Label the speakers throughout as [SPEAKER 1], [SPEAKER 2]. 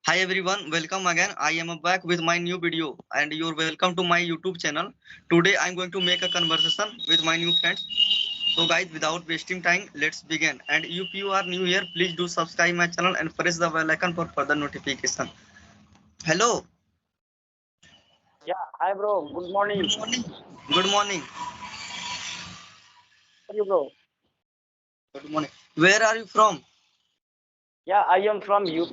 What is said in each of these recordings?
[SPEAKER 1] Hi everyone, welcome again. I am back with my new video and you're welcome to my YouTube channel. Today I'm going to make a conversation with my new friends. So guys, without wasting time, let's begin. And if you are new here, please do subscribe my channel and press the bell icon for further notification. Hello,
[SPEAKER 2] Yeah, hi bro. Good morning.
[SPEAKER 1] good morning. Good morning.
[SPEAKER 2] How are you, bro?
[SPEAKER 1] Good morning. Where are you from?
[SPEAKER 2] Yeah, I am from UP.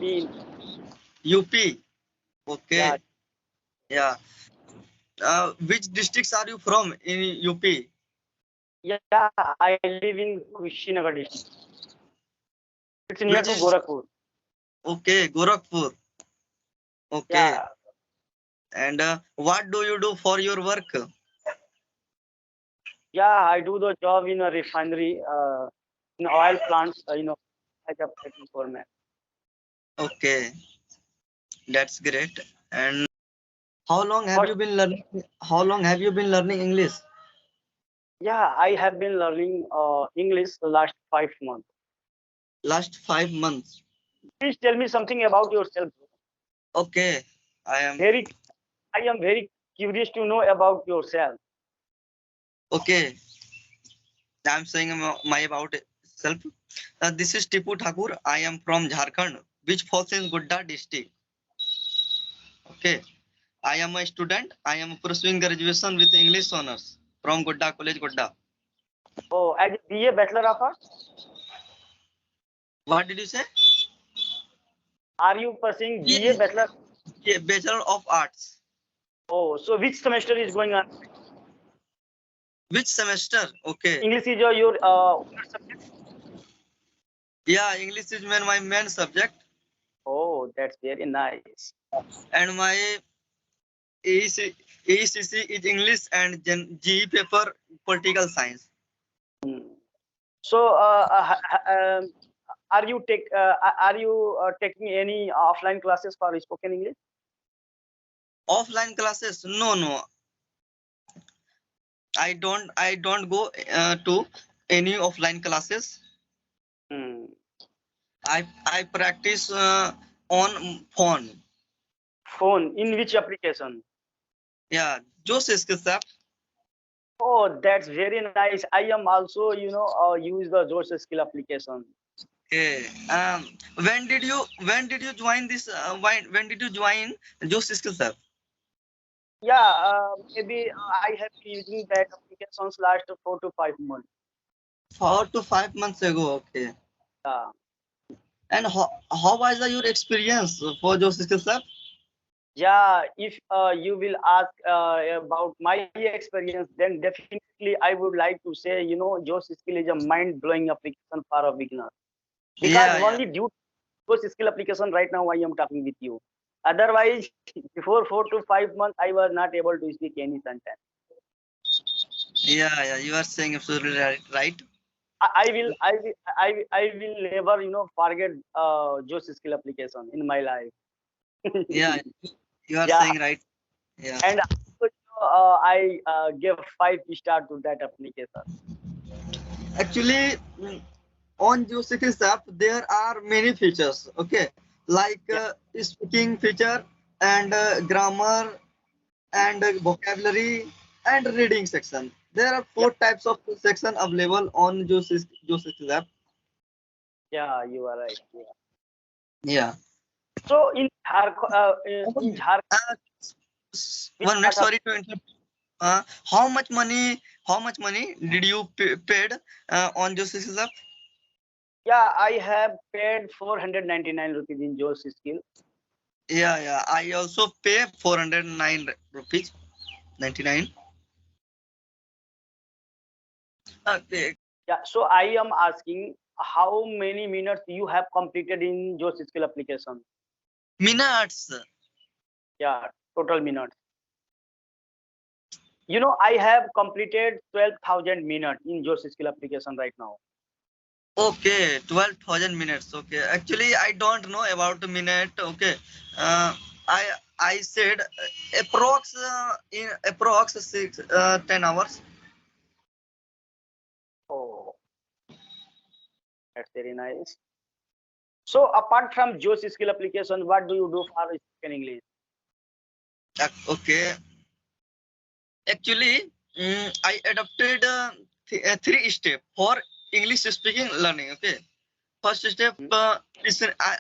[SPEAKER 1] UP.
[SPEAKER 2] Yeah,
[SPEAKER 1] Okay. Yeah. Which districts are you from in UP?
[SPEAKER 2] yeah, I live in Kushinagar district. It's near
[SPEAKER 1] Which
[SPEAKER 2] to
[SPEAKER 1] is
[SPEAKER 2] Gorakhpur.
[SPEAKER 1] okay, Gorakhpur. Okay.
[SPEAKER 2] Yeah,
[SPEAKER 1] And what do you do for your work?
[SPEAKER 2] yeah, I do the job in a refinery, in oil plants. As a operating foreman.
[SPEAKER 1] Okay, that's great. And how long have
[SPEAKER 2] First,
[SPEAKER 1] you been learning? How long have you been learning English?
[SPEAKER 2] yeah, I have been learning English the last 5 months.
[SPEAKER 1] Last 5 months.
[SPEAKER 2] Please tell me something about yourself, bro.
[SPEAKER 1] Okay, I am
[SPEAKER 2] Very, I am very curious to know about yourself.
[SPEAKER 1] okay. I'm saying my about self. This is Tipu Thakur. I am from Jharkhand, which falls in Godda district. Okay, I am a student. I am pursuing graduation with English honors from Godda College, Godda.
[SPEAKER 2] Oh, as a BA Bachelor of Arts,
[SPEAKER 1] What did you say?
[SPEAKER 2] are you pursuing
[SPEAKER 1] Yeah,
[SPEAKER 2] BA Bachelor?
[SPEAKER 1] yeah, Bachelor of Arts.
[SPEAKER 2] Oh, so which semester is going on?
[SPEAKER 1] Which semester? Okay.
[SPEAKER 2] English is your subject.
[SPEAKER 1] Yeah, English is my main subject,
[SPEAKER 2] Oh, that's very nice.
[SPEAKER 1] and my EC, ECC is English and GE paper political science.
[SPEAKER 2] So, are you taking any offline classes for spoken English?
[SPEAKER 1] Offline classes? No, no, I don't go to any offline classes.
[SPEAKER 2] Hmm.
[SPEAKER 1] I practice on phone.
[SPEAKER 2] Phone in which application?
[SPEAKER 1] Yeah, just skills app.
[SPEAKER 2] Oh, that's very nice. I am also, use the Josh skill application.
[SPEAKER 1] Okay. When did you join this? When did you join just skills app?
[SPEAKER 2] Yeah, maybe I have been using that applications last 4 to 5 months.
[SPEAKER 1] 4 to 5 months ago. Okay.
[SPEAKER 2] Yeah.
[SPEAKER 1] And how was your experience for Joe Skills App?
[SPEAKER 2] Yeah, if you will ask about my experience, then definitely I would like to say, Josh Skill is a mind-blowing application for a beginner. Because
[SPEAKER 1] Yeah, yeah,
[SPEAKER 2] only due to Josh Skill application right now I am talking with you. Otherwise, before 4 to 5 months, I was not able to speak any sentence.
[SPEAKER 1] yeah, yeah. You are saying absolutely right. Right?
[SPEAKER 2] I will never, forget Josh Skill application in my life.
[SPEAKER 1] Yeah, you are
[SPEAKER 2] Yeah,
[SPEAKER 1] saying right. Yeah.
[SPEAKER 2] and also, I gave 5 star to that application.
[SPEAKER 1] Actually, on Joe Skills App, there are many features. Okay, like
[SPEAKER 2] Yeah,
[SPEAKER 1] speaking feature and grammar and vocabulary and reading section. There are
[SPEAKER 2] yeah,
[SPEAKER 1] four types of section available on Joe Skills App.
[SPEAKER 2] yeah, you are right. Yeah.
[SPEAKER 1] Yeah.
[SPEAKER 2] So in Jharkhand,
[SPEAKER 1] Uh,
[SPEAKER 2] which
[SPEAKER 1] 1 minute.
[SPEAKER 2] part of
[SPEAKER 1] Sorry to interrupt. How much money did you paid on your systems app?
[SPEAKER 2] yeah, I have paid 499 rupees in Josh skill.
[SPEAKER 1] Yeah, yeah. I also pay 409 rupees 99. Okay.
[SPEAKER 2] Yeah, so I am asking how many minutes you have completed in Josh skill application.
[SPEAKER 1] Minutes.
[SPEAKER 2] Yeah, total minutes. I have completed 12,000 minutes in Josh skill application right now.
[SPEAKER 1] Okay, 12,000 minutes. Okay. Actually, I don't know about the minute. Okay. Uh, I I said approx in approx 10 hours.
[SPEAKER 2] Oh, that's very nice. So apart from Josh skill application, what do you do for spoken English?
[SPEAKER 1] Okay. Actually, I adopted three step for English speaking learning. Okay. First step,
[SPEAKER 2] Hmm?
[SPEAKER 1] listen. I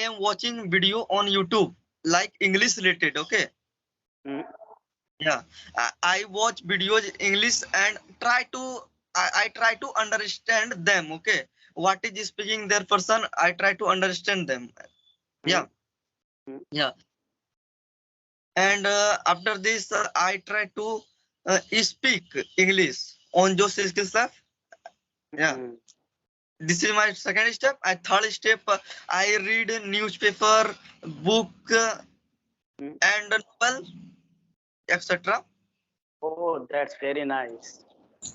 [SPEAKER 1] am watching video on YouTube like English related. Okay.
[SPEAKER 2] Hmm?
[SPEAKER 1] Yeah. I watch videos in English and I try to understand them. Okay. What is speaking their person? I try to understand them.
[SPEAKER 2] Hmm?
[SPEAKER 1] Yeah.
[SPEAKER 2] Hmm?
[SPEAKER 1] Yeah. And after this, I try to speak English on those skills. Yeah.
[SPEAKER 2] Hmm.
[SPEAKER 1] This is my second step. And third step, I read a newspaper, book,
[SPEAKER 2] Hmm?
[SPEAKER 1] and novel, etc.
[SPEAKER 2] Oh, that's very nice.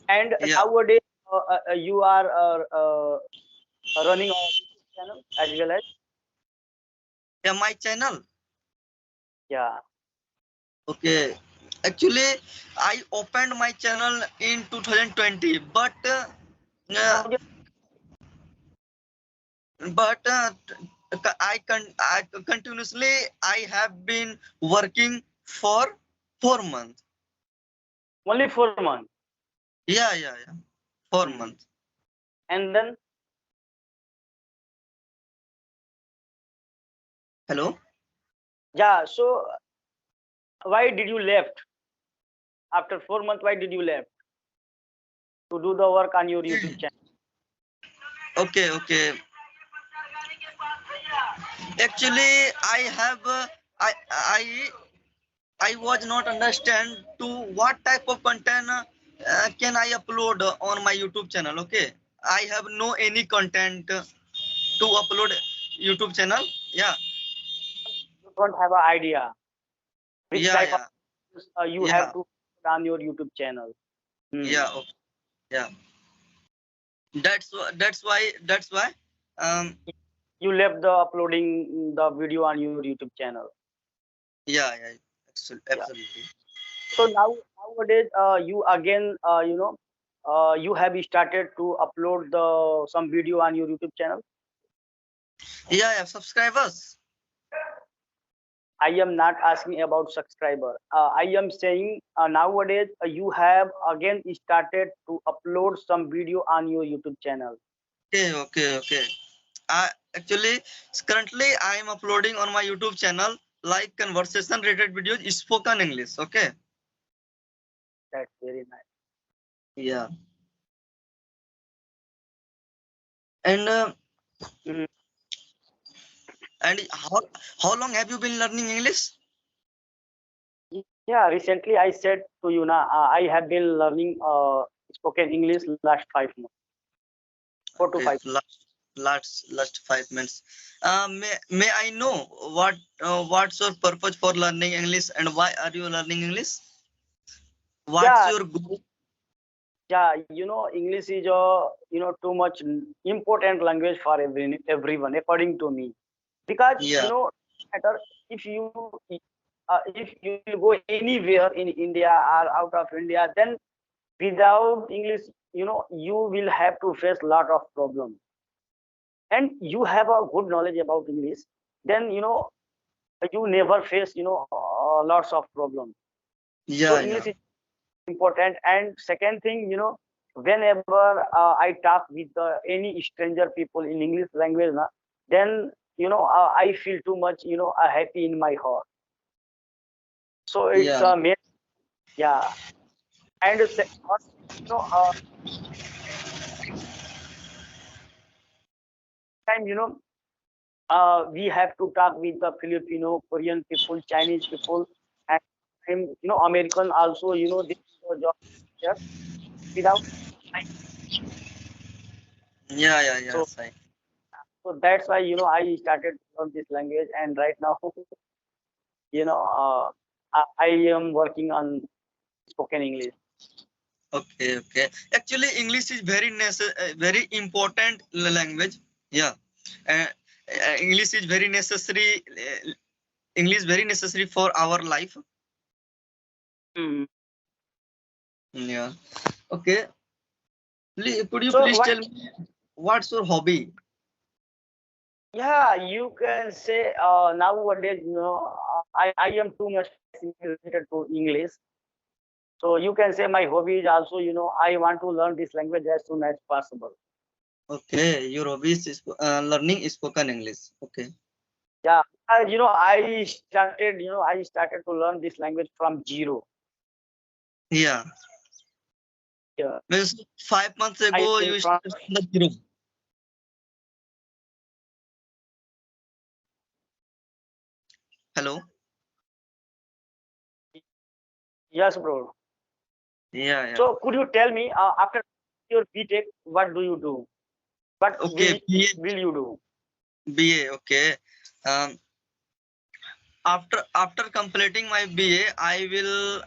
[SPEAKER 2] And
[SPEAKER 1] Yeah.
[SPEAKER 2] nowadays, you are running a YouTube channel as well as
[SPEAKER 1] Yeah. My channel.
[SPEAKER 2] yeah.
[SPEAKER 1] Okay. Actually, I opened my channel in 2020, uh,
[SPEAKER 2] Now,
[SPEAKER 1] I continuously I have been working for 4 months.
[SPEAKER 2] only 4 months.
[SPEAKER 1] Yeah. 4 months.
[SPEAKER 2] And then,
[SPEAKER 1] Hello.
[SPEAKER 2] yeah. So why did you left after 4 months? Why did you left to do the work on your YouTube channel?
[SPEAKER 1] Okay. Actually, I have I was not understand to what type of content can I upload on my YouTube channel. Okay, I have no any content to upload YouTube channel. Yeah,
[SPEAKER 2] You don't have an idea which
[SPEAKER 1] yeah,
[SPEAKER 2] type of
[SPEAKER 1] yeah,
[SPEAKER 2] you have
[SPEAKER 1] yeah,
[SPEAKER 2] to put on your YouTube channel. Hmm.
[SPEAKER 1] yeah. Okay, yeah. That's why. Um.
[SPEAKER 2] You left the uploading the video on your YouTube channel.
[SPEAKER 1] Yeah.
[SPEAKER 2] Yeah.
[SPEAKER 1] Absolutely.
[SPEAKER 2] So nowadays, you again, you have started to upload the some video on your YouTube channel.
[SPEAKER 1] Yeah. Subscribers.
[SPEAKER 2] I am not asking about subscriber. I am saying nowadays you have again started to upload some video on your YouTube channel.
[SPEAKER 1] Okay. Actually, currently I am uploading on my YouTube channel like conversation related videos, spoken English. Okay.
[SPEAKER 2] That's very nice.
[SPEAKER 1] Yeah. And
[SPEAKER 2] Mm.
[SPEAKER 1] and how long have you been learning English?
[SPEAKER 2] Yeah, recently I said to you now, I have been learning spoken English last 5 months, 4 to 5.
[SPEAKER 1] Okay, last 5 minutes. May I know what's your purpose for learning English and why are you learning English? What's
[SPEAKER 2] Yeah,
[SPEAKER 1] your goal?
[SPEAKER 2] yeah, English is a too much important language for everyone, according to me. Because
[SPEAKER 1] Yeah,
[SPEAKER 2] matter if you will go anywhere in India or out of India, then without English, you will have to face lot of problems. And you have a good knowledge about English, then you never face lots of problems. So
[SPEAKER 1] yeah.
[SPEAKER 2] English is important. And second thing, whenever I talk with any stranger people in English language, then I feel too much happy in my heart. So it's
[SPEAKER 1] Yeah,
[SPEAKER 2] a main, yeah. And time we have to talk with the Filipino, Korean people, Chinese people, and American also. They do a job here without time.
[SPEAKER 1] yeah.
[SPEAKER 2] So that's why I started to learn this language, and right now you know uh, I am working on spoken English.
[SPEAKER 1] Okay. Actually, English is very important language. Yeah, uh, English is very necessary. English very necessary for our life.
[SPEAKER 2] Hmm.
[SPEAKER 1] Yeah. Okay. Could you
[SPEAKER 2] So
[SPEAKER 1] please
[SPEAKER 2] what
[SPEAKER 1] tell me what's your hobby?
[SPEAKER 2] Yeah, you can say nowadays, I am too much fascinated to English. So you can say my hobby is also, I want to learn this language as soon as possible.
[SPEAKER 1] Okay, your hobby is learning spoken English. Okay.
[SPEAKER 2] Yeah, I started to learn this language from zero.
[SPEAKER 1] Yeah.
[SPEAKER 2] Yeah,
[SPEAKER 1] Means 5 months
[SPEAKER 2] I
[SPEAKER 1] ago
[SPEAKER 2] think
[SPEAKER 1] you
[SPEAKER 2] from
[SPEAKER 1] started from the zero. Hello.
[SPEAKER 2] yes, bro.
[SPEAKER 1] Yeah, yeah.
[SPEAKER 2] So could you tell me after your BTech, what do you do? What
[SPEAKER 1] Okay,
[SPEAKER 2] will you do?
[SPEAKER 1] BA. Okay. Um, after completing my BA, I will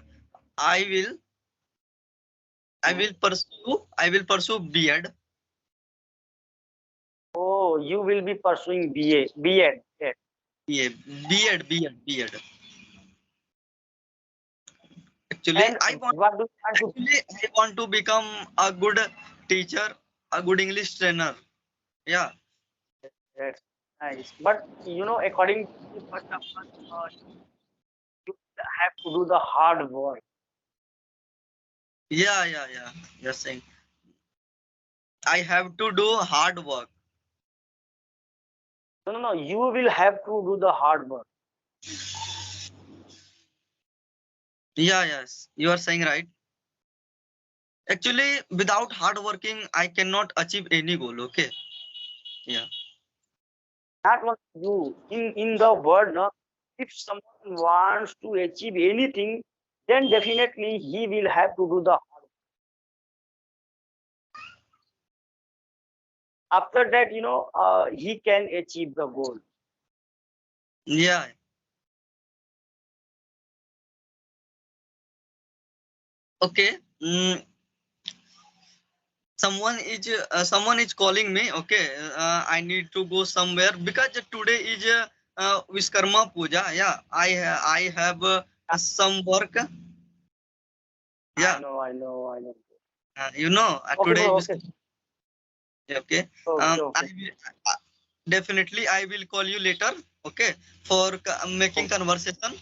[SPEAKER 2] Hmm.
[SPEAKER 1] I will pursue B.Ed.
[SPEAKER 2] Oh, you will be pursuing BA, B.Ed. Yes.
[SPEAKER 1] BA, B.Ed.
[SPEAKER 2] And what do you want to?
[SPEAKER 1] Actually I want to become a good teacher, a good English trainer. Yeah.
[SPEAKER 2] That's nice. But according to me, first of all, you have to do the hard work.
[SPEAKER 1] Yeah. You're saying I have to do hard work.
[SPEAKER 2] No, no, no. You will have to do the hard work.
[SPEAKER 1] Yeah, yes. You are saying right. Actually, without hard working, I cannot achieve any goal. Okay. Yeah.
[SPEAKER 2] Not only you. In the world, no, if someone wants to achieve anything, then definitely he will have to do the hard work. After that, he can achieve the goal.
[SPEAKER 1] Yeah. Okay. Someone is calling me. Okay. I need to go somewhere because today is Viskarma Puja. Yeah. I have some work. Yeah.
[SPEAKER 2] I know. Okay,
[SPEAKER 1] Today
[SPEAKER 2] bro.
[SPEAKER 1] is
[SPEAKER 2] Okay,
[SPEAKER 1] okay.
[SPEAKER 2] okay,
[SPEAKER 1] I
[SPEAKER 2] okay.
[SPEAKER 1] will, definitely I will call you later. Okay. For making
[SPEAKER 2] Okay.
[SPEAKER 1] conversation.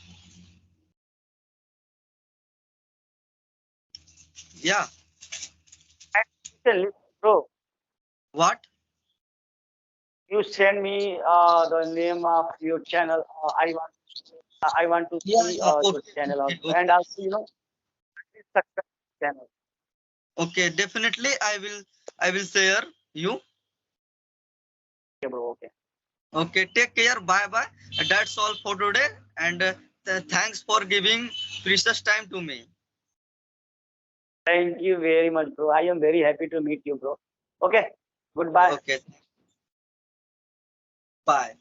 [SPEAKER 1] Yeah.
[SPEAKER 2] And listen, bro,
[SPEAKER 1] What?
[SPEAKER 2] you send me the name of your channel. I want to
[SPEAKER 1] Yeah.
[SPEAKER 2] see
[SPEAKER 1] Yeah.
[SPEAKER 2] your
[SPEAKER 1] Okay.
[SPEAKER 2] channel
[SPEAKER 1] Okay.
[SPEAKER 2] also, and
[SPEAKER 1] Okay.
[SPEAKER 2] also this success channel.
[SPEAKER 1] Okay. Definitely I will share you.
[SPEAKER 2] Okay, bro. Okay.
[SPEAKER 1] Okay, take care. Bye bye. That's all for today. And thanks for giving precious time to me.
[SPEAKER 2] Thank you very much, bro. I am very happy to meet you, bro. Okay. Goodbye.
[SPEAKER 1] Okay, bye.